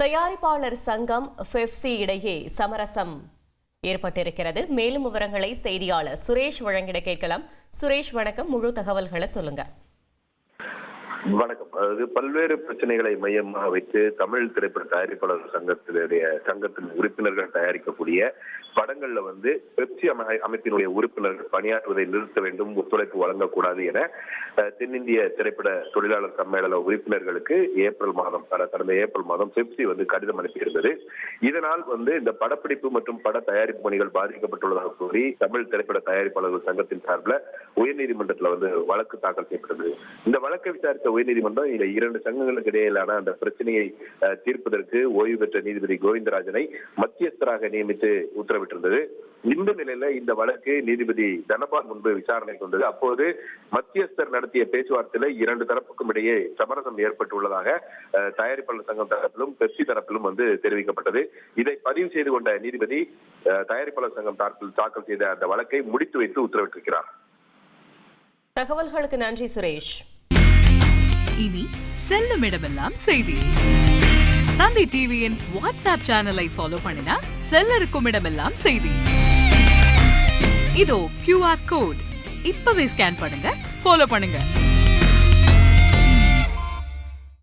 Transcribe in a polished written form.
தயாரிப்பாளர் சங்கம் பெப்சி இடையே சமரசம் ஏற்பட்டிருக்கிறது. மேலும் விவரங்களை செய்தியாளர் சுரேஷ் வழங்கிட கேட்கலாம். சுரேஷ் வணக்கம், முழு தகவல்களை சொல்லுங்க. வணக்கம். அதாவது பல்வேறு பிரச்சனைகளை மையமாக வைத்து தமிழ் திரைப்பட தயாரிப்பாளர் சங்கத்தின் உறுப்பினர்கள் தயாரிக்கக்கூடிய படங்கள்ல பெப்சி அமைப்பினுடைய உறுப்பினர்கள் பணியாற்றுவதை நிறுத்த வேண்டும், ஒத்துழைப்பு வழங்கக்கூடாது என தென்னிந்திய திரைப்பட தொழிலாளர் சம்மேளன உறுப்பினர்களுக்கு கடந்த ஏப்ரல் மாதம் பெப்சி கடிதம் அனுப்பியிருந்தது. இதனால் இந்த படப்பிடிப்பு மற்றும் பட தயாரிப்பு பணிகள் பாதிக்கப்பட்டுள்ளதாக கூறி தமிழ் திரைப்பட தயாரிப்பாளர்கள் சங்கத்தின் சார்பில் உயர்நீதிமன்றத்தில் வழக்கு தாக்கல் செய்யப்பட்டது. இந்த வழக்கை விசாரித்த உயர்நீதிமன்றம் இந்த இரண்டு சங்கங்களுக்கு இடையிலான அந்த பிரச்சனையை தீர்ப்பதற்கு ஓய்வு பெற்ற நீதிபதி கோவிந்தராஜனை மத்தியஸ்தராக நியமித்து உத்தரவிட்டிருந்தது. இந்த நிலையில இந்த வழக்கு நீதிபதி தனபால் முன்பு விசாரணைக்கு வந்தது. அப்போது மத்தியஸ்தர் நடத்திய பேச்சுவார்த்தையில இரண்டு தரப்புக்கும் இடையே சமரசம் ஏற்பட்டுள்ளதாக தயாரிப்பாளர் சங்கம் தரப்பிலும் பெப்சி தரப்பிலும் தெரிவிக்கப்பட்டது. இதை பதிவு செய்து கொண்ட நீதிபதி தயாரிப்பாளர் சங்கம் தாக்கல் செய்த அந்த வழக்கை முடித்து வைத்து உத்தரவிட்டிருக்கிறார். தகவல்களுக்கு நன்றி சுரேஷ். இனி செல்லும் இடமெல்லாம் செய்தி. தந்தை டிவியின் வாட்ஸ்அப் சேனலை ஃபாலோ பண்ணினா செல்லருக்கும் இடமெல்லாம் செய்தி. இதோ QR கோட் இப்பவே ஸ்கேன் பண்ணுங்க, ஃபாலோ பண்ணுங்க.